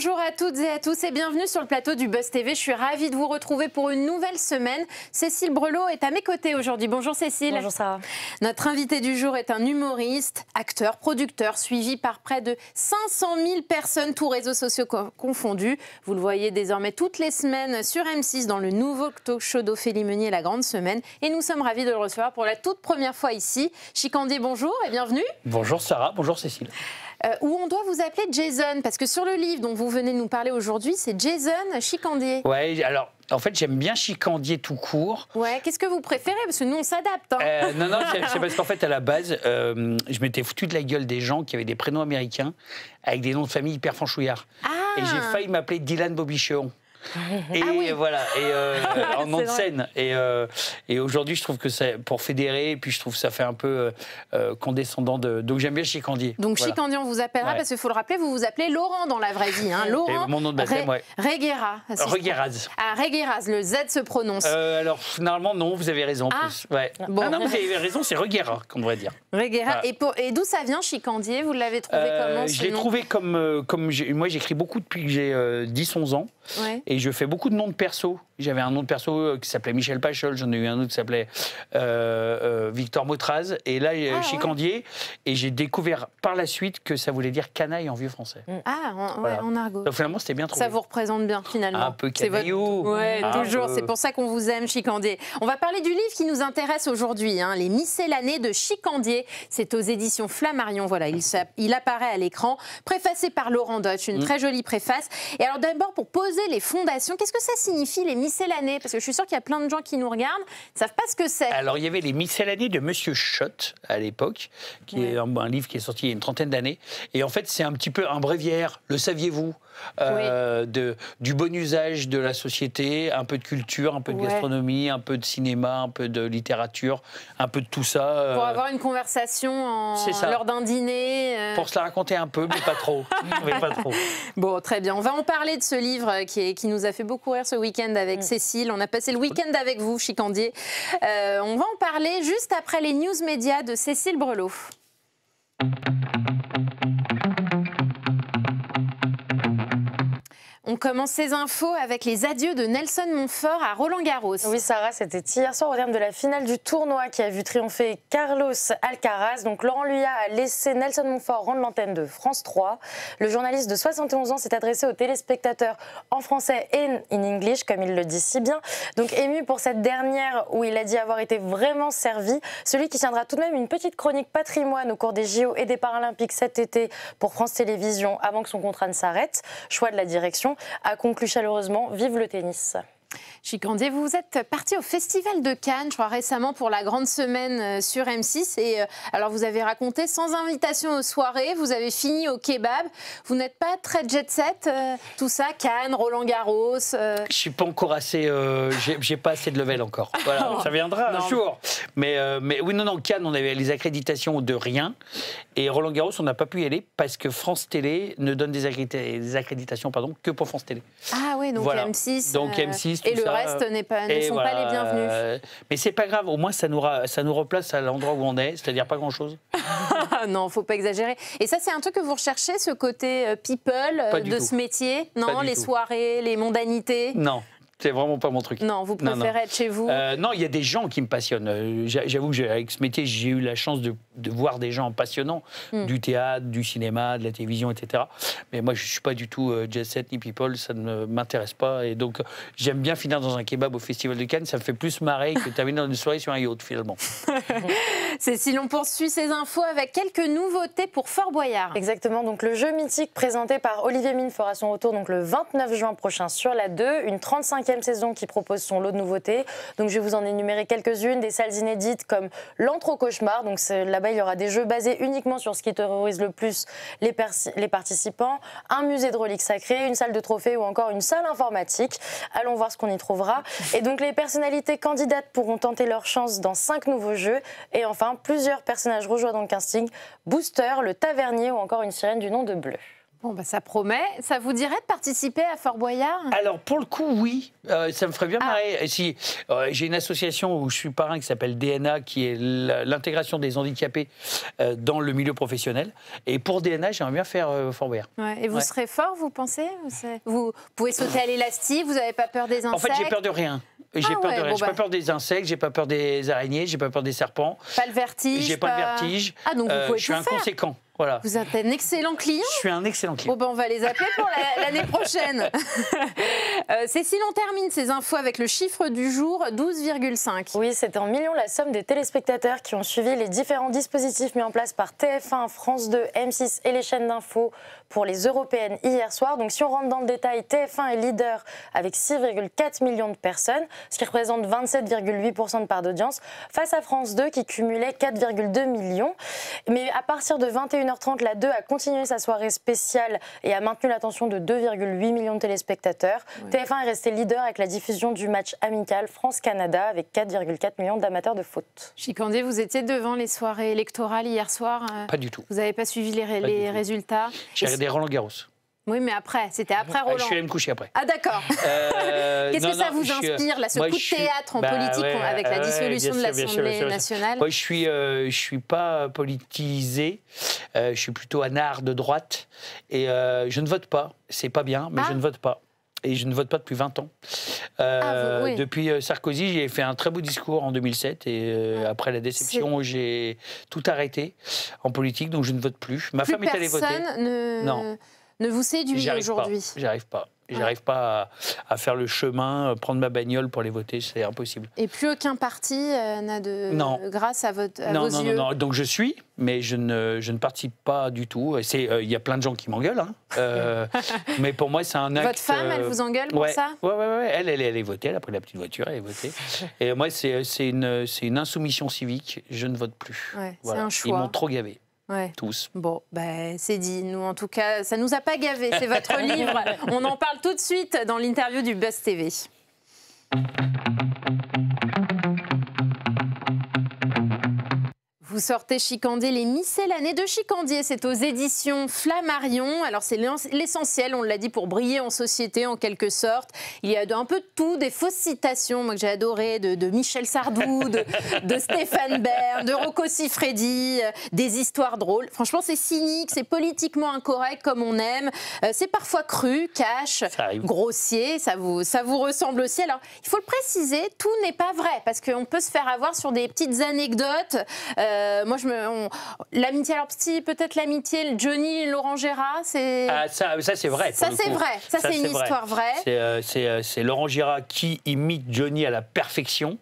Bonjour à toutes et à tous et bienvenue sur le plateau du Buzz TV. Je suis ravie de vous retrouver pour une nouvelle semaine. Cécile Brelot est à mes côtés aujourd'hui. Bonjour Cécile. Bonjour Sarah. Notre invité du jour est un humoriste, acteur, producteur, suivi par près de 500 000 personnes, tous réseaux sociaux confondus. Vous le voyez désormais toutes les semaines sur M6 dans le nouveau talk show d'Ophélie Meunier, La Grande Semaine. Et nous sommes ravis de le recevoir pour la toute première fois ici. Chicandier, bonjour et bienvenue. Bonjour Sarah, bonjour Cécile. Où on doit vous appeler Jason, parce que sur le livre dont vous venez de nous parler aujourd'hui, c'est Jason Chicandier. Ouais, alors en fait j'aime bien Chicandier tout court. Ouais, qu'est-ce que vous préférez? Parce que nous on s'adapte. Hein. Non, c'est parce qu'en fait à la base, je m'étais foutu de la gueule des gens qui avaient des prénoms américains avec des noms de famille hyper franchouillards. Ah. Et j'ai failli m'appeler Dylan Bobichon. Et oui. Voilà, en nom de scène. Et aujourd'hui, je trouve que c'est pour fédérer, et puis je trouve que ça fait un peu condescendant. Donc j'aime bien Chicandier. Donc voilà. Chicandier, on vous appellera, parce qu'il faut le rappeler, vous vous appelez Laurent dans la vraie vie. Hein. Laurent. Et mon nom de baptême, ouais. Reguera. Regueraz. Ah, Regueraz, le Z se prononce. Alors finalement, non, vous avez raison en plus. Ouais. Bon. Ah non, vous avez raison, c'est Reguera qu'on devrait dire. Reguera. Voilà. Et d'où ça vient, Chicandier? Vous l'avez trouvé comment? Je l'ai trouvé comme moi, j'écris beaucoup depuis que j'ai 10-11 ans. Ouais. Et je fais beaucoup de noms de perso. J'avais un nom de perso qui s'appelait Michel Pachol, j'en ai eu un autre qui s'appelait Victor Motraz, et là Chicandier. Ouais. Et j'ai découvert par la suite que ça voulait dire canaille en vieux français. Ah, voilà. En argot. Donc finalement, c'était bien trouvé. Ça vous représente bien, finalement. Un peu canaillou. Ouais, toujours. C'est pour ça qu'on vous aime, Chicandier. On va parler du livre qui nous intéresse aujourd'hui, hein, Les Miscellanées de Chicandier. C'est aux éditions Flammarion. Voilà, il apparaît à l'écran, préfacé par Laurent Deutsch, une très jolie préface. Et alors d'abord, pour poser les fondations, qu'est-ce que ça signifie, les miscellanées? Parce que je suis sûre qu'il y a plein de gens qui nous regardent, ne savent pas ce que c'est. Alors, il y avait les miscellanées de Monsieur Schott, à l'époque, qui est un livre qui est sorti il y a une trentaine d'années. Et en fait, c'est un petit peu un bréviaire, le saviez-vous, du bon usage de la société, un peu de culture, un peu de gastronomie, un peu de cinéma, un peu de littérature, un peu de tout ça. Pour avoir une conversation lors d'un dîner. Pour se la raconter un peu, mais pas trop. Bon, très bien. On va en parler de ce livre qui nous a fait beaucoup rire ce week-end avec Cécile. On a passé le week-end avec vous, Chicandier. On va en parler juste après les news médias de Cécile Brelot. On commence ces infos avec les adieux de Nelson Montfort à Roland-Garros. Oui, Sarah, c'était hier soir au terme de la finale du tournoi qui a vu triompher Carlos Alcaraz. Donc Laurent Luyat a laissé Nelson Montfort rendre l'antenne de France 3. Le journaliste de 71 ans s'est adressé aux téléspectateurs en français et in English, comme il le dit si bien. Donc ému pour cette dernière où il a dit avoir été vraiment servi. Celui qui tiendra tout de même une petite chronique patrimoine au cours des JO et des Paralympiques cet été pour France Télévisions avant que son contrat ne s'arrête. Choix de la direction. A conclu chaleureusement « Vive le tennis ». Chicandier, vous êtes parti au Festival de Cannes, je crois récemment, pour la grande semaine sur M6. Et alors, vous avez raconté sans invitation aux soirées, vous avez fini au kebab. Vous n'êtes pas très jet-set, tout ça, Cannes, Roland-Garros Je suis pas encore assez... j'ai pas assez de level encore. Voilà, ça viendra un jour. Mais oui, non, Cannes, on avait les accréditations de rien. Et Roland-Garros, on n'a pas pu y aller parce que France Télé ne donne des accréditations que pour France Télé. Ah oui, donc voilà. M6. Donc M6, et le reste ne sont pas les bienvenus. Mais c'est pas grave, au moins ça nous replace à l'endroit où on est, c'est-à-dire pas grand-chose. Non, faut pas exagérer. Et ça, c'est un truc que vous recherchez, ce côté people de ce métier? Non, les soirées, les mondanités? Non. C'est vraiment pas mon truc. Non, vous préférez être chez vous? Non, il y a des gens qui me passionnent. J'avoue que avec ce métier, j'ai eu la chance de voir des gens passionnants, du théâtre, du cinéma, de la télévision, etc. Mais moi, je suis pas du tout jet set ni people, ça ne m'intéresse pas. Et donc, j'aime bien finir dans un kebab au Festival de Cannes. Ça me fait plus marrer que terminer dans une soirée sur un yacht, finalement. Cécile, on poursuit ces infos avec quelques nouveautés pour Fort Boyard. Exactement. Donc, le jeu mythique présenté par Olivier Mine fera son retour donc, le 29 juin prochain sur la 2, une 35e saison qui propose son lot de nouveautés. Donc je vais vous en énumérer quelques-unes, des salles inédites comme l'Antre au cauchemar. Donc là-bas, il y aura des jeux basés uniquement sur ce qui terrorise le plus les participants, un musée de reliques sacrées, une salle de trophées ou encore une salle informatique. Allons voir ce qu'on y trouvera. Et donc les personnalités candidates pourront tenter leur chance dans 5 nouveaux jeux. Et enfin, plusieurs personnages rejoints dans le casting, Booster, le tavernier ou encore une sirène du nom de Bleu. Bon, bah, ça promet. Ça vous dirait de participer à Fort Boyard? Alors, pour le coup, oui. Ça me ferait bien marrer. Si, j'ai une association où je suis parrain qui s'appelle DNA, qui est l'intégration des handicapés dans le milieu professionnel. Et pour DNA, j'aimerais bien faire Fort Boyard. Ouais. Et vous serez fort, vous pensez? Vous pouvez sauter à l'élastique, vous n'avez pas peur des insectes? En fait, j'ai peur de rien. J'ai peur de rien. J'ai pas peur des insectes, j'ai pas peur des araignées, j'ai pas peur des serpents. Pas le vertige? J'ai pas le vertige. Ah, donc vous pouvez je suis inconséquent. Voilà. Vous êtes un excellent client. Je suis un excellent client. Bon, ben, on va les appeler pour l'année prochaine. Cécile, on termine ces infos avec le chiffre du jour, 12,5. Oui, c'était en millions la somme des téléspectateurs qui ont suivi les différents dispositifs mis en place par TF1, France 2, M6 et les chaînes d'infos pour les européennes hier soir. Donc si on rentre dans le détail, TF1 est leader avec 6,4 millions de personnes, ce qui représente 27,8% de part d'audience, face à France 2 qui cumulait 4,2 millions. Mais à partir de 21h30, la 2 a continué sa soirée spéciale et a maintenu l'attention de 2,8 millions de téléspectateurs. Oui. TF1 est resté leader avec la diffusion du match amical France-Canada avec 4,4 millions d'amateurs de foot. Chicandé, vous étiez devant les soirées électorales hier soir? Pas du tout. Vous n'avez pas suivi les résultats? J'ai regardé Roland Garros. Oui, mais après, c'était après Roland. Je suis allé me coucher après. Ah d'accord. Qu'est-ce que ça vous inspire, là, ce coup de théâtre en politique avec la dissolution de l'Assemblée nationale? Moi, je suis pas politisé. Je suis plutôt anard de droite. Et je ne vote pas. C'est pas bien, mais je ne vote pas. Et je ne vote pas depuis 20 ans. Oui. Depuis Sarkozy, j'ai fait un très beau discours en 2007. Et après la déception, j'ai tout arrêté en politique. Donc je ne vote plus. Ma femme est allée voter. Ne vous séduit aujourd'hui? J'arrive pas. J'arrive pas à faire le chemin, prendre ma bagnole pour aller voter, c'est impossible. Et plus aucun parti n'a de grâce à vos yeux? Non. Donc je suis, mais je ne participe pas du tout. Il y a plein de gens qui m'engueulent, mais pour moi c'est un acte. Votre femme, elle vous engueule pour ça? Ouais. Elle est votée, elle a pris la petite voiture, elle est votée. Et moi c'est une insoumission civique, je ne vote plus. Ouais, voilà. C'est un choix. Ils m'ont trop gavé. Ouais. Tous. Bon, c'est dit. Nous, en tout cas, ça nous a pas gavé. C'est votre livre. On en parle tout de suite dans l'interview du Buzz TV. Vous sortez Chicandé, les miscellanées de Chicandier. C'est aux éditions Flammarion. Alors, c'est l'essentiel, on l'a dit, pour briller en société, en quelque sorte. Il y a un peu de tout, des fausses citations, moi que j'ai adoré, de Michel Sardou, de Stéphane Bern, de Rocco Siffredi, des histoires drôles. Franchement, c'est cynique, c'est politiquement incorrect, comme on aime. C'est parfois cru, cash, grossier. Ça vous ressemble aussi. Alors, il faut le préciser, tout n'est pas vrai, parce qu'on peut se faire avoir sur des petites anecdotes. Moi, l'amitié, alors peut-être l'amitié, Johnny et Laurent Gérard, c'est... ça c'est vrai. Ça, c'est vrai. Ça, c'est une histoire vraie. C'est Laurent Gérard qui imite Johnny à la perfection.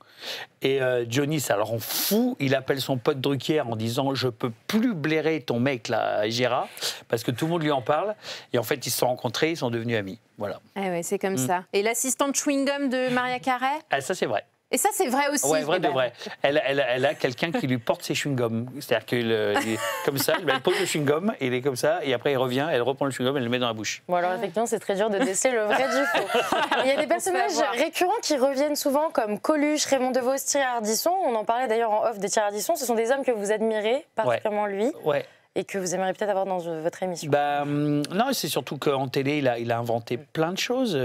Et Johnny, ça le rend fou. Il appelle son pote Drucker en disant « Je peux plus blairer ton mec, là, Gérard », parce que tout le monde lui en parle. Et en fait, ils se sont rencontrés, ils sont devenus amis. Voilà. Ouais, c'est comme ça. Et l'assistante chewing-gum de Maria Carey? Ça, c'est vrai. Et ça, c'est vrai aussi. Oui, vrai de vrai. Elle a quelqu'un qui lui porte ses chewing-gums. C'est-à-dire qu'il est comme ça, elle pose le chewing-gum, et il est comme ça, et après il revient, elle reprend le chewing-gum, elle le met dans la bouche. Bon, alors effectivement, c'est très dur de déceler le vrai du faux. Il y a des personnages récurrents qui reviennent souvent, comme Coluche, Raymond DeVos, Thierry Ardisson. On en parlait d'ailleurs en off de Thierry Ardisson. Ce sont des hommes que vous admirez, particulièrement lui. Ouais. Et que vous aimeriez peut-être avoir dans votre émission? Non, c'est surtout qu'en télé, il a inventé plein de choses.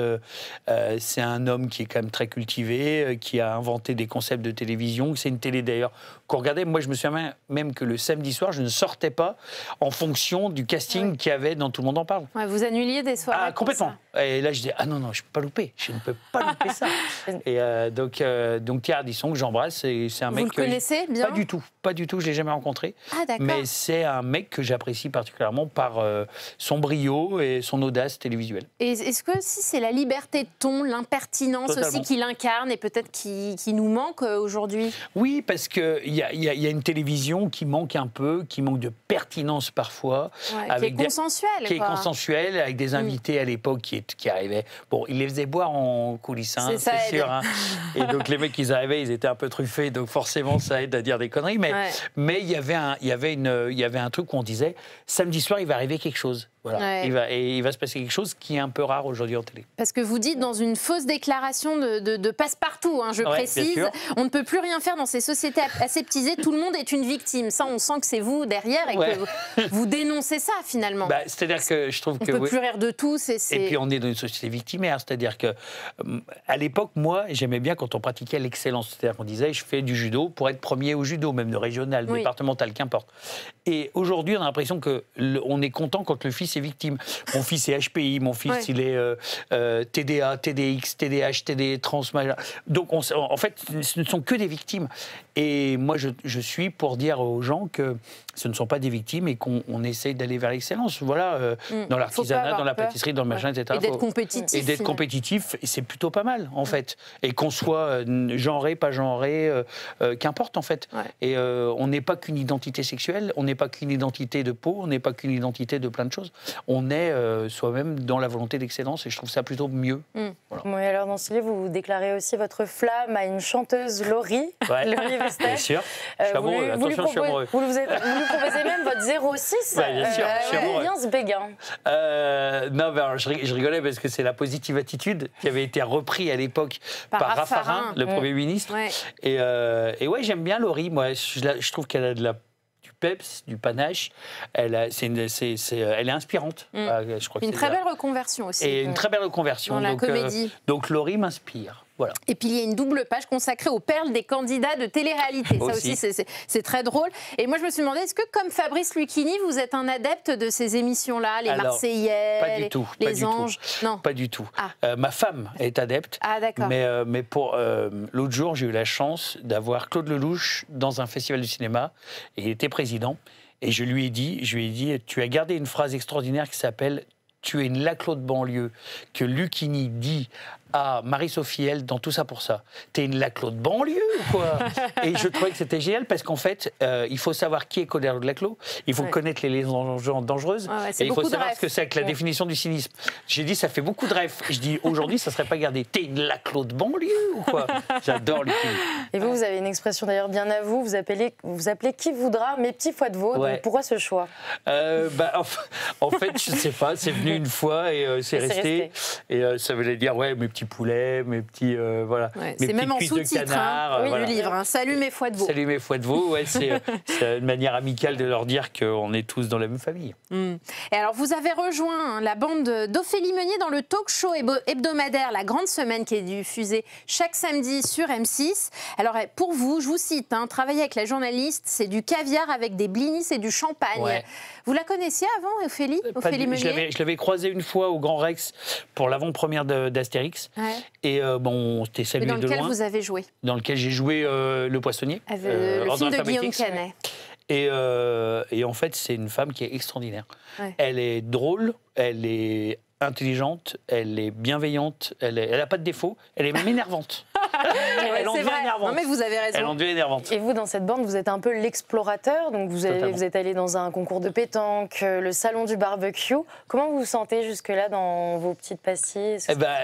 C'est un homme qui est quand même très cultivé, qui a inventé des concepts de télévision. C'est une télé d'ailleurs qu'on regardait. Moi, je me souviens même que le samedi soir, je ne sortais pas en fonction du casting qu'il y avait dans Tout le monde en parle. Ouais, vous annuliez des soirées? Ah, complètement. Et là, je dis non, je ne peux pas louper. Je ne peux pas louper ça. Et donc Thierry Ardisson, que j'embrasse, c'est un mec... Vous le connaissez bien? Pas du tout. Je ne l'ai jamais rencontré. Ah, d'accord. Mais c'est un mec que j'apprécie particulièrement par son brio et son audace télévisuelle. Et est-ce que si c'est la liberté de ton, l'impertinence aussi qu'il incarne et peut-être qui nous manque aujourd'hui? Oui, parce qu'il y a une télévision qui manque un peu, qui manque de pertinence parfois. Qui est consensuelle. Qui est consensuelle, avec des invités à l'époque qui arrivaient. Bon, ils les faisaient boire en coulisses, c'est sûr. Et donc les mecs, ils arrivaient, ils étaient un peu truffés, donc forcément ça aide à dire des conneries. Mais il y avait un truc où on disait, samedi soir, il va arriver quelque chose. Voilà. Ouais. Il va se passer quelque chose qui est un peu rare aujourd'hui en télé. Parce que vous dites dans une fausse déclaration de passe-partout, je Ouais, précise, bien sûr. on ne peut plus rien faire dans ces sociétés aseptisées, tout le monde est une victime. Ça, on sent que c'est vous derrière et Ouais. que vous dénoncez ça finalement. Bah, c'est-à-dire que je trouve on que... ne peut plus rire de tout. Et puis on est dans une société victimaire, c'est-à-dire que à l'époque, moi, j'aimais bien quand on pratiquait l'excellence, c'est-à-dire qu'on disait je fais du judo pour être premier au judo, même de régional, Oui. départemental, qu'importe. Et aujourd'hui, on a l'impression que on est content quand le fils est victime. Mon fils est HPI, mon fils Ouais. il est TDA, TDX, TDH, TD, trans. Donc en fait, ce ne sont que des victimes. Et moi, je suis pour dire aux gens que ce ne sont pas des victimes et qu'on essaye d'aller vers l'excellence. Voilà, dans l'artisanat, dans la pâtisserie, dans le machin, etc. Et d'être compétitif. Et d'être compétitif, et c'est plutôt pas mal, en fait. Et qu'on soit genré, pas genré, qu'importe, en fait. Ouais. Et on n'est pas qu'une identité sexuelle, on n'est pas qu'une identité de peau, on n'est pas qu'une identité de plein de choses. On est soi-même dans la volonté d'excellence, et je trouve ça plutôt mieux. Voilà. Oui, alors dans ce livre, vous déclarez aussi votre flamme à une chanteuse, Laurie, Ouais. Laurie Wester. Bien sûr. Je suis amoureux. Attention, je suis amoureux. Vous lui proposez même votre 06. Ouais, bien sûr, je suis amoureux. Bien ce béguin. Non, mais alors, je rigolais parce que c'est la positive attitude qui avait été repris à l'époque par Raffarin, le Premier ministre. Ouais. Et ouais, j'aime bien Laurie. Moi, je trouve qu'elle a du peps, du panache. Elle est inspirante. Je crois que Une c'est très ça. belle reconversion aussi. Et une très belle reconversion. Dans la donc, comédie. Donc Laurie m'inspire. Voilà. Et puis il y a une double page consacrée aux perles des candidats de télé-réalité. Ça aussi, c'est très drôle. Et moi, je me suis demandé, est-ce que comme Fabrice Lucchini, vous êtes un adepte de ces émissions-là, les Alors, Marseillais, pas du tout, pas les du Anges? tout. Non. Pas du tout. Ah. Ma femme est adepte. Ah, d'accord. Mais pour l'autre jour, j'ai eu la chance d'avoir Claude Lelouch dans un festival du cinéma. Et il était président. Et je lui ai dit, tu as gardé une phrase extraordinaire qui s'appelle « Tu es une Laclos de banlieue » que Lucchini dit à Marie-Sophie Held dans Tout ça pour ça. T'es une Laclos de banlieue ou quoi? Et je trouvais que c'était génial parce qu'en fait, il faut savoir qui est Colère de Laclos, il faut connaître les légendes dangereuses, c'est et il faut beaucoup de savoir rêves. ce que c'est que la définition du cynisme. J'ai dit, ça fait beaucoup de rêves. Je dis, aujourd'hui, ça serait pas gardé. T'es une Laclos de banlieue ou quoi? J'adore Lucchini. Et vous avez une expression d'ailleurs bien à vous. Vous appelez qui voudra, mes petits foies de veau. Ouais. Donc pourquoi ce choix? En fait, je sais pas, c'est venu une fois et c'est resté. Et ça voulait dire, ouais, mes petits poulets, mes petits, voilà. Ouais, mes c'est même en petites cuisses de sous-titre canard, du livre. Salut mes foies de veau. Salut mes foies de veau, ouais, c'est une manière amicale de leur dire qu'on est tous dans la même famille. Et alors, vous avez rejoint la bande d'Ophélie Meunier dans le talk show hebdomadaire La Grande Semaine qui est diffusé chaque samedi sur M6. Alors, pour vous, je vous cite, travailler avec la journaliste, c'est du caviar avec des blinis et du champagne. Ouais. Vous la connaissiez avant, Ophélie Meunier? Je l'avais croisée une fois au Grand Rex pour l'avant-première d'Astérix. Ouais. Et on s'était Mais salué dans de lequel loin. vous avez joué Dans lequel j'ai joué Le Poissonnier. Le Ordre film de Guillaume Alphabétique. Canet. Et en fait, c'est une femme qui est extraordinaire. Ouais. Elle est drôle, elle est intelligente, elle est bienveillante, elle n'a pas de défaut, elle est même énervante. Elle en C'est devient vrai. énervante. Non, mais vous avez Elle en raison. devient énervante. Et vous, dans cette bande, vous êtes un peu l'explorateur. Donc vous êtes allé dans un concours de pétanque, le salon du barbecue. Comment vous vous sentez jusque-là dans vos petites pastilles?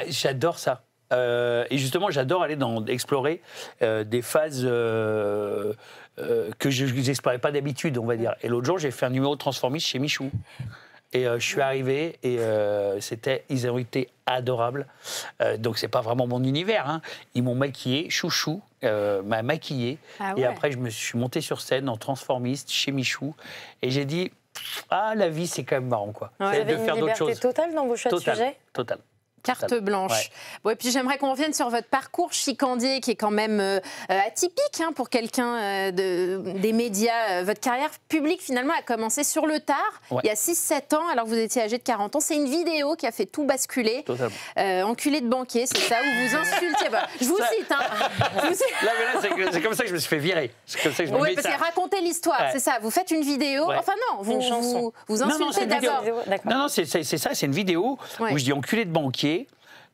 J'adore ça. Et justement, j'adore aller explorer des phases que je n'explorais pas d'habitude, on va dire. Et l'autre jour, j'ai fait un numéro transformiste chez Michou. Et je suis arrivé et ils ont été adorables. Donc, c'est pas vraiment mon univers. Ils m'ont maquillé, Chouchou m'a maquillé. Ah Et ouais. après, je me suis monté sur scène en transformiste chez Michou. Et j'ai dit, la vie, c'est quand même marrant, quoi. Vous C'est avez de une faire d'autres liberté choses. totale dans vos choix de sujets? Total. Carte Total. blanche. Ouais. Bon, et puis j'aimerais qu'on revienne sur votre parcours chicandier qui est quand même atypique pour quelqu'un des médias. Votre carrière publique finalement a commencé sur le tard, il y a 6-7 ans, alors que vous étiez âgé de 40 ans. C'est une vidéo qui a fait tout basculer. Totalement. Enculé de banquier, c'est ça, où vous insultiez. Je vous cite. Je vous cite. Là, c'est comme ça que je me suis fait virer. C'est comme ça que je me Oui, mets parce ça. que racontez l'histoire, Ouais. c'est ça. Vous faites une vidéo. Ouais. Enfin non, Une chanson. vous Non, insultez c'est une vidéo. d'abord. D'accord. Non, c'est ça, c'est une vidéo Ouais. où je dis enculé de banquier,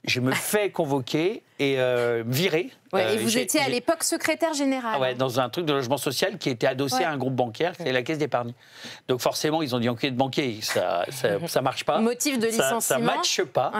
je me fais convoquer et viré. Ouais, et vous étiez à l'époque secrétaire général. Ouais, dans un truc de logement social qui était adossé à un groupe bancaire, c'est la Caisse d'épargne. Donc forcément, ils ont dit enquête de banquier, ça marche pas. Motif de licenciement. Ça matche pas.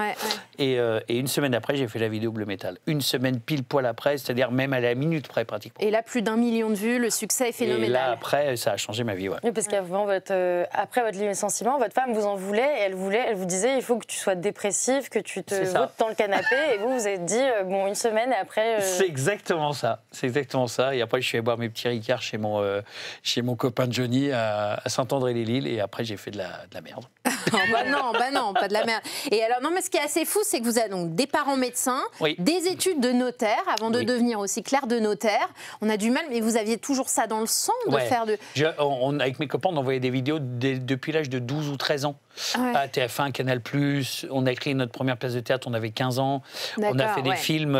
Et une semaine après, j'ai fait la vidéo Bleu Métal. Une semaine pile poil après, c'est-à-dire même à la minute près pratiquement. Et là, plus d'1 million de vues, le succès est phénoménal. Et là, après, ça a changé ma vie. Ouais. Oui, parce qu'avant après votre licenciement, votre femme vous en voulait, et elle vous disait il faut que tu sois dépressif, que tu te voûtes dans le canapé, et vous vous êtes dit bon, une semaine et après. C'est exactement ça. C'est exactement ça. Et après, je suis allé boire mes petits ricards chez mon copain Johnny à Saint-André-les-Lilles, et après, j'ai fait de la merde. bah non, pas de la merde. Et alors, non, mais ce qui est assez fou, c'est que vous avez donc des parents médecins, des études de notaire, avant de devenir aussi clerc de notaire. On a du mal, mais vous aviez toujours ça dans le sang de faire de... Avec mes copains, on envoyait des vidéos depuis l'âge de 12 ou 13 ans. À TF1, Canal+, on a écrit notre première pièce de théâtre, on avait 15 ans. On a fait des films...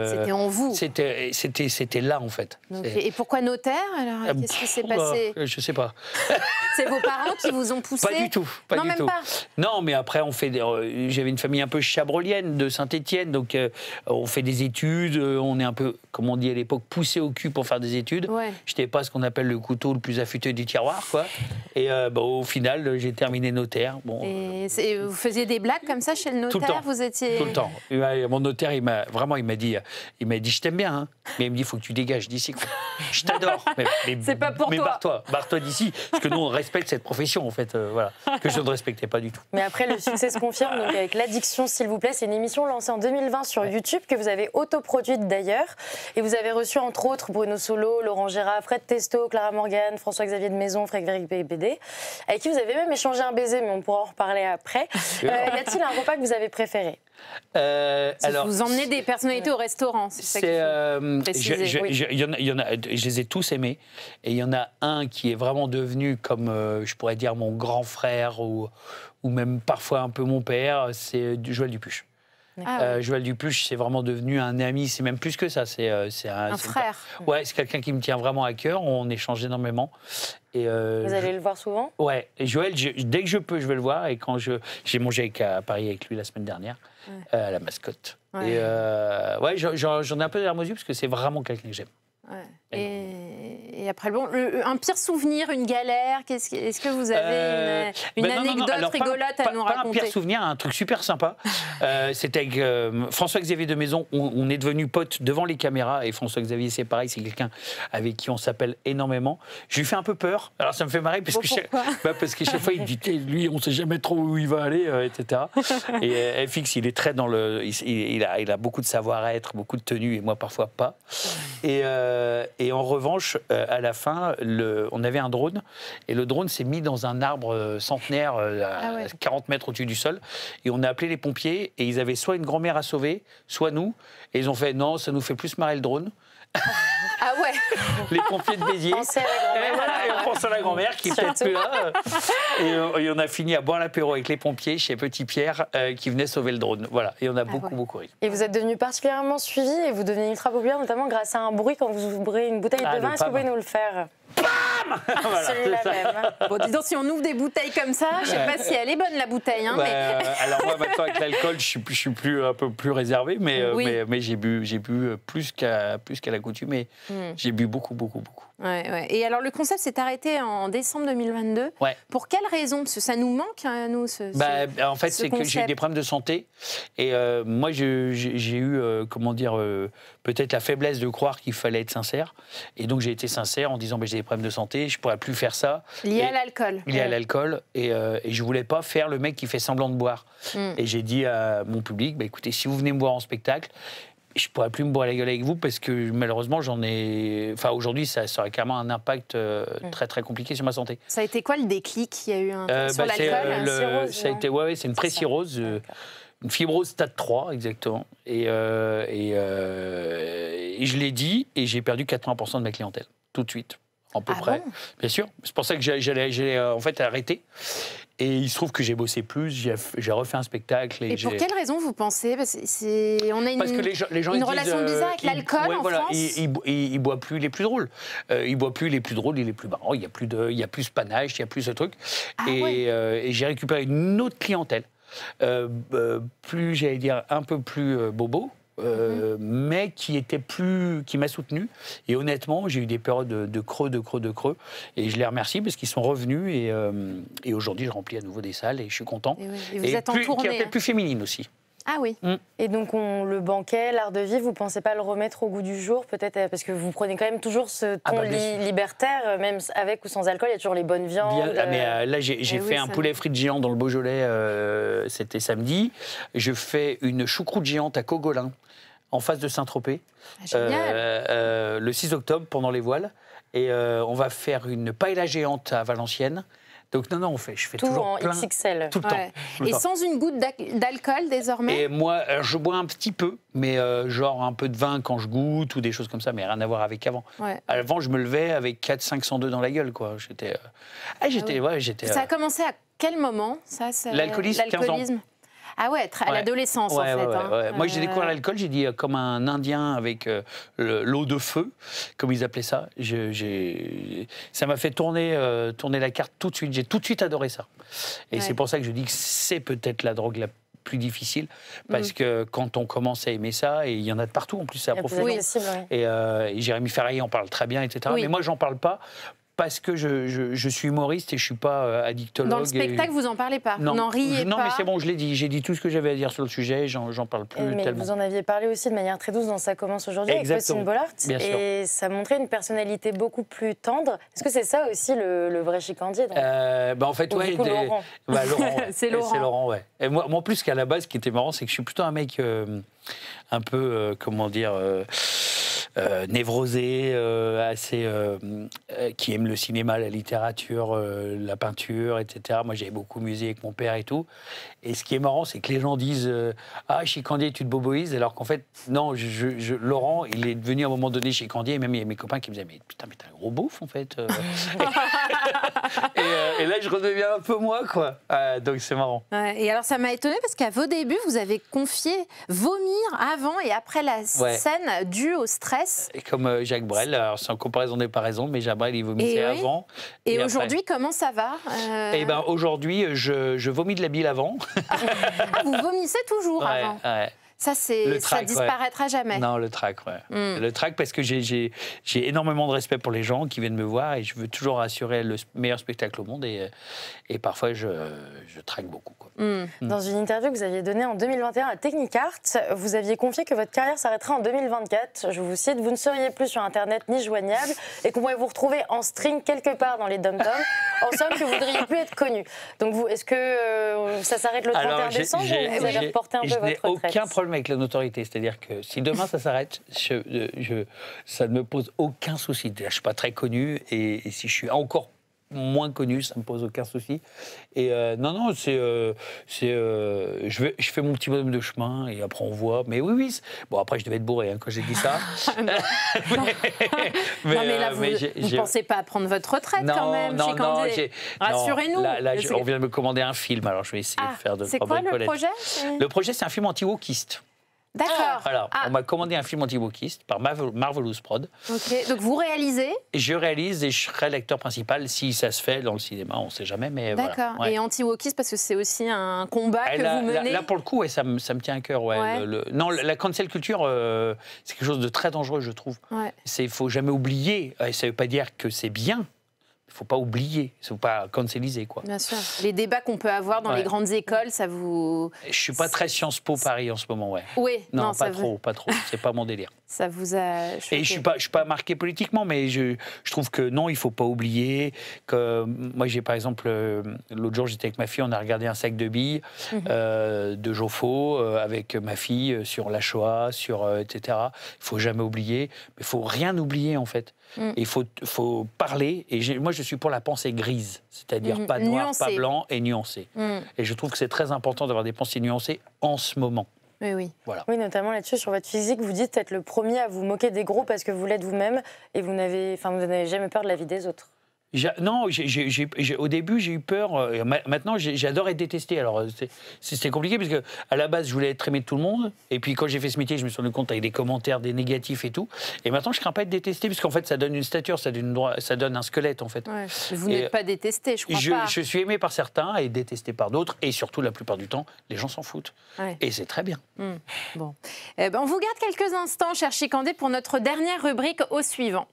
C'était en vous. C'était là, en fait. Donc, et pourquoi notaire, alors? Qu'est-ce qui s'est passé? Je sais pas. C'est vos parents qui vous ont poussé? Pas du tout. Pas du tout. Pas. Non, mais après, j'avais une famille un peu chabrolienne de Saint-Étienne, donc on fait des études, on est un peu, comme on dit à l'époque, poussé au cul pour faire des études. Je n'étais pas ce qu'on appelle le couteau le plus affûté du tiroir, quoi. Et au final, j'ai terminé notaire. Bon, et vous faisiez des blagues comme ça chez le notaire? Tout le temps. Vous étiez... Tout le temps. Mon notaire, il m'a dit, je t'aime bien, hein, mais il me dit, il faut que tu dégages d'ici. Je t'adore. Mais c'est pas pour toi. Barre-toi d'ici, parce que nous, on respecte cette profession, en fait, voilà, que je ne respectais pas du tout. Mais après, le succès se confirme, donc avec l'addiction, s'il vous plaît, c'est une émission lancée en 2020 sur YouTube, que vous avez autoproduite d'ailleurs, et vous avez reçu entre autres Bruno Solo, Laurent Gérard, Fred Testo, Clara Morgan, François-Xavier de Maison, Frédéric Bébédé, avec qui vous avez même échangé un baiser, mais on pourra en reparler après. Y a-t-il un repas que vous avez préféré? Alors, vous emmenez des personnalités au restaurant, c'est ça qu'il faut préciser. Je les ai tous aimés, et il y en a un qui est vraiment devenu, comme je pourrais dire, mon grand frère, ou même parfois un peu mon père, c'est Joël Dupuche. Joël Dupuche, c'est vraiment devenu un ami, c'est même plus que ça. C'est un frère. Ouais, c'est quelqu'un qui me tient vraiment à cœur, on échange énormément. Et vous allez le voir souvent? Ouais, et Joël, dès que je peux, je vais le voir, et quand j'ai mangé à Paris avec lui la semaine dernière, à la Mascotte. Et j'en ai un peu derrière mes yeux, parce que c'est vraiment quelqu'un que j'aime. Et après, bon, un pire souvenir, une galère, est-ce que vous avez une anecdote rigolote à nous raconter? Pas un pire souvenir, un truc super sympa. C'était avec François-Xavier de Maison. On est devenus potes devant les caméras, et François-Xavier, c'est pareil, c'est quelqu'un avec qui on s'appelle énormément. Je lui fais un peu peur. Alors ça me fait marrer, parce que chaque fois, il me dit, lui, on ne sait jamais trop où il va aller, etc. Et FX, il est très dans le... Il a beaucoup de savoir-être, beaucoup de tenue, et moi, parfois pas. Et en revanche, à la fin, on avait un drone, et le drone s'est mis dans un arbre centenaire à 40 mètres au-dessus du sol, et on a appelé les pompiers, et ils avaient soit une grand-mère à sauver, soit nous, et ils ont fait non, ça nous fait plus marrer le drone. Ah ouais. Les pompiers de Béziers. Et on pense à la grand-mère qui est peut-être plus là. Et on a fini à boire l'apéro avec les pompiers chez Petit Pierre qui venait sauver le drone. Voilà. Et on a beaucoup ri. Et vous êtes devenu particulièrement suivi, et vous devenez ultra populaire, notamment grâce à un bruit quand vous ouvrez une bouteille de vin. Est-ce que vous pouvez nous le faire? Bam. Voilà, celui-là même. Bon, dis donc, si on ouvre des bouteilles comme ça, je sais pas si elle est bonne, la bouteille. Hein, alors moi, maintenant, avec l'alcool, je suis un peu plus réservé, mais j'ai bu plus qu'à l'accoutumée. J'ai bu beaucoup. Ouais. Et alors, le concept s'est arrêté en décembre 2022. Ouais. Pour quelle raison? Parce que ça nous manque, nous, en fait, c'est que j'ai eu des problèmes de santé. Et moi, j'ai eu, peut-être la faiblesse de croire qu'il fallait être sincère. Et donc, j'ai été sincère en disant, j'ai des problèmes de santé, je ne pourrais plus faire ça. Lié à l'alcool. Lié à l'alcool. Et je ne voulais pas faire le mec qui fait semblant de boire. Et j'ai dit à mon public, écoutez, si vous venez me voir en spectacle, je ne pourrais plus me boire la gueule avec vous, parce que malheureusement, aujourd'hui, ça aurait carrément un impact très, très compliqué sur ma santé. Ça a été quoi le déclic qu'il y a eu sur l'alcool? Ça a été, c'est une précirrhose, une fibrose stade 3, exactement. Et je l'ai dit, et j'ai perdu 80% de ma clientèle, tout de suite, à peu près. Bon, bien sûr. C'est pour ça que j'ai en fait arrêté. Et il se trouve que j'ai bossé plus, j'ai refait un spectacle. Et pour quelle raison vous pensez? On a Parce que les gens une relation bizarre avec l'alcool en France. Ils boivent plus les plus drôles. Ils boivent plus les plus drôles et les plus marrants. Il y a plus ce panache, il y a plus ce truc. Et j'ai récupéré une autre clientèle, plus, j'allais dire, un peu plus bobo. mais qui m'a soutenu. Et honnêtement, j'ai eu des périodes de creux. Et je les remercie parce qu'ils sont revenus. Et aujourd'hui, je remplis à nouveau des salles et je suis content. Et vous êtes en tournée. Qui est peut-être plus féminine aussi. Ah oui. Et donc, le banquet, l'art de vivre, vous ne pensez pas le remettre au goût du jour, peut-être, parce que vous prenez quand même toujours ce ton libertaire, même avec ou sans alcool, il y a toujours les bonnes viandes. Mais là, j'ai fait un poulet frites géant dans le Beaujolais, c'était samedi. Je fais une choucroute géante à Cogolin, en face de Saint-Tropez, le 6 octobre, pendant les voiles. Et on va faire une paella géante à Valenciennes. Donc non, je fais tout toujours en plein, XXL. tout le temps. Et sans une goutte d'alcool désormais? Et moi, je bois un petit peu, mais genre un peu de vin quand je goûte ou des choses comme ça, mais rien à voir avec avant. Avant, je me levais avec 400-502 dans la gueule, quoi. J'étais. Ça a commencé à quel moment, ça? L'alcoolisme, 15 ans. Ah ouais, à l'adolescence en fait. Ouais. Moi, j'ai découvert l'alcool, j'ai dit comme un Indien avec l'eau de feu, comme ils appelaient ça. Ça m'a fait tourner la carte tout de suite. J'ai tout de suite adoré ça. Et c'est pour ça que je dis que c'est peut-être la drogue la plus difficile, parce que quand on commence à aimer ça, et il y en a de partout, en plus c'est à profondeur. Et Jérémy Ferrari en parle très bien, etc. Mais moi, j'en parle pas. Parce que je suis humoriste et je ne suis pas addictologue. Dans le spectacle, vous n'en parlez pas? Non, vous n'en riez pas? Non, mais c'est bon, je l'ai dit. J'ai dit tout ce que j'avais à dire sur le sujet, j'en parle plus mais tellement. Vous en aviez parlé aussi de manière très douce dans Ça commence aujourd'hui avec Faustine Bollard. Et ça montrait une personnalité beaucoup plus tendre. Est-ce que c'est ça aussi le vrai Chicandier? En fait, Laurent. Laurent c'est Laurent. C'est Laurent, ouais. Et moi, en plus, qu'à la base, ce qui était marrant, c'est que je suis plutôt un mec un peu, névrosé, assez qui aime le cinéma, la littérature, la peinture, etc. Moi, j'avais beaucoup musé avec mon père et tout. Et ce qui est marrant, c'est que les gens disent ah, Chicandier, tu te boboises, alors qu'en fait, non, Laurent, il est devenu à un moment donné Chicandier, et même il y a mes copains qui me disaient mais putain, mais t'es un gros beauf, en fait. Et là, je redeviens un peu moi, quoi. Donc, c'est marrant. Et alors, ça m'a étonné parce qu'à vos débuts, vous avez confié vomir avant et après la scène due au stress. Et comme Jacques Brel, alors c'est en comparaison des paraisons, mais Jacques Brel, il vomissait avant. Et aujourd'hui, comment ça va? Eh ben, aujourd'hui, je vomis de la bile avant. Vous vomissez toujours avant? Ça, ça disparaîtra jamais. Non, le trac, Le trac, parce que j'ai énormément de respect pour les gens qui viennent me voir et je veux toujours assurer le meilleur spectacle au monde et parfois je traque beaucoup, quoi. Dans une interview que vous aviez donnée en 2021 à Technicart, vous aviez confié que votre carrière s'arrêterait en 2024. Je vous cite, vous ne seriez plus sur Internet ni joignable et qu'on pourrait vous retrouver en string quelque part dans les dom-toms. En somme, que vous ne voudriez plus être connu. Donc vous, est-ce que ça s'arrête le 31 décembre ou vous allez reporter un peu votre retraite? Je n'ai aucun problème avec la notoriété. C'est-à-dire que si demain ça s'arrête, ça ne me pose aucun souci. Je ne suis pas très connu et si je suis encore moins connu, ça ne me pose aucun souci. Et non, je fais mon petit bonhomme de chemin et après on voit. Mais oui. Bon, après, je devais être bourré quand j'ai dit ça. mais là, vous ne pensez pas à prendre votre retraite quand même, Chicandier. Rassurez-nous. Là, on vient de me commander un film, alors je vais essayer de faire de c'est quoi le projet? Le projet, c'est un film anti-wokiste. D'accord. Alors, on m'a commandé un film anti-wokiste par Marvelous Prod. Ok, donc vous réalisez? Je réalise et je serai l'acteur principal si ça se fait dans le cinéma, on ne sait jamais, mais d'accord. Voilà. Ouais. Et anti-wokiste, parce que c'est aussi un combat que vous menez? Là, pour le coup, ça me tient à cœur. Non, la cancel culture, c'est quelque chose de très dangereux, je trouve. Il ne faut jamais oublier, et ça ne veut pas dire que c'est bien. Il ne faut pas oublier, il ne faut pas canceliser, quoi. Bien sûr. Les débats qu'on peut avoir dans les grandes écoles, ça vous... Je ne suis pas très Sciences Po Paris en ce moment, Oui. Non, pas trop. C'est pas mon délire. Ça vous a choqué. Et je suis pas marqué politiquement, mais je trouve que non, il ne faut pas oublier que... Moi, j'ai par exemple... L'autre jour, j'étais avec ma fille, on a regardé un sac de billes de Joffo avec ma fille sur la Shoah, etc. Il ne faut jamais oublier. Mais il ne faut rien oublier, en fait. Il faut parler. Et moi, je suis pour la pensée grise, c'est-à-dire pas noir, nuancé. Pas blanc et nuancé. Et je trouve que c'est très important d'avoir des pensées nuancées en ce moment. Oui. Voilà. Oui, notamment là-dessus, sur votre physique, vous dites être le premier à vous moquer des gros parce que vous l'êtes vous-même et vous n'avez jamais peur de la vie des autres. Non, au début, j'ai eu peur. Maintenant, j'adore être détesté. Alors, c'est compliqué parce que à la base, je voulais être aimé de tout le monde. Et puis, quand j'ai fait ce métier, je me suis rendu compte avec des commentaires, des négatifs et tout. Et maintenant, je crains pas être détesté parce qu'en fait, ça donne une stature, ça donne un squelette, en fait. Ouais. Vous n'êtes pas détesté, je crois pas. Je suis aimé par certains et détesté par d'autres. Et surtout, la plupart du temps, les gens s'en foutent. Ouais. Et c'est très bien. Bon. On vous garde quelques instants, cher Chikandé, pour notre dernière rubrique au suivant.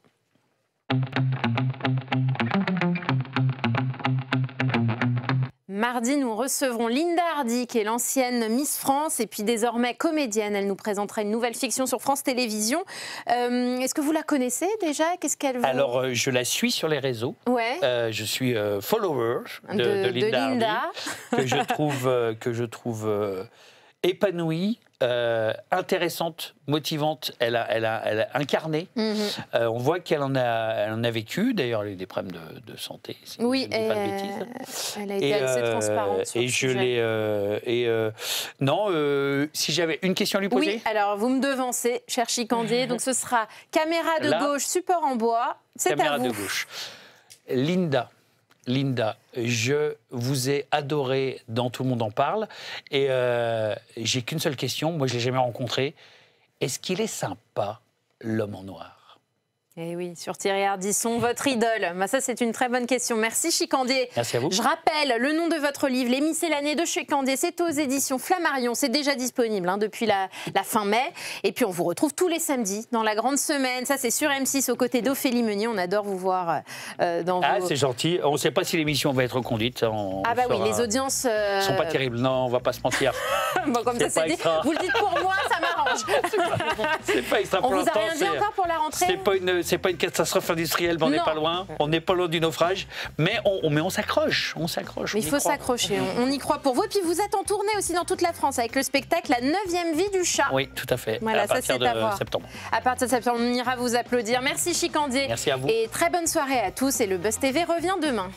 Mardi, nous recevrons Linda Hardy, qui est l'ancienne Miss France et puis désormais comédienne. Elle nous présentera une nouvelle fiction sur France Télévisions. Est-ce que vous la connaissez déjà? Qu'est-ce qu'elle vaut? Alors, je la suis sur les réseaux. Ouais. Je suis follower de Linda Hardy, que je trouve épanouie, intéressante, motivante. Elle a incarné. On voit qu'elle en a vécu. D'ailleurs, elle a eu des problèmes de santé. Si oui, je ne dis pas de bêtises. Elle a été assez transparente sur et ce je l'ai. Si j'avais une question à lui poser. Oui, alors vous me devancez, cher Chikandé. Donc ce sera caméra de gauche, support en bois. C'est à vous. Caméra de gauche. Linda, je vous ai adoré dans Tout le monde en parle et j'ai qu'une seule question, moi je ne l'ai jamais rencontré. Est-ce qu'il est sympa, l'homme en noir? Eh oui, sur Thierry Ardisson, votre idole. Ça, c'est une très bonne question. Merci, Chikandé. Merci à vous. Je rappelle le nom de votre livre, Les Miscellanées de Chikandé. C'est aux éditions Flammarion. C'est déjà disponible depuis la fin mai. Et puis, on vous retrouve tous les samedis dans la grande semaine. Ça, c'est sur M6 aux côtés d'Ophélie Meunier. On adore vous voir dans vos... c'est gentil. On ne sait pas si l'émission va être conduite. Oui, les audiences... ne sont pas terribles. Non, on ne va pas se mentir. Bon, comme ça, c'est dit. Vous le dites pour moi, ça m'arrange. C'est pas extra. On vous a rien dit encore pour la rentrée? C'est pas une catastrophe industrielle, mais on n'est pas loin. On n'est pas loin du naufrage. Mais on s'accroche. Mais il faut s'accrocher. On y croit pour vous. Et puis vous êtes en tournée aussi dans toute la France avec le spectacle La 9e vie du chat. Oui, tout à fait. Voilà, à partir de septembre. À partir de septembre, on ira vous applaudir. Merci Chikandé. Merci à vous. Et très bonne soirée à tous. Et le Buzz TV revient demain.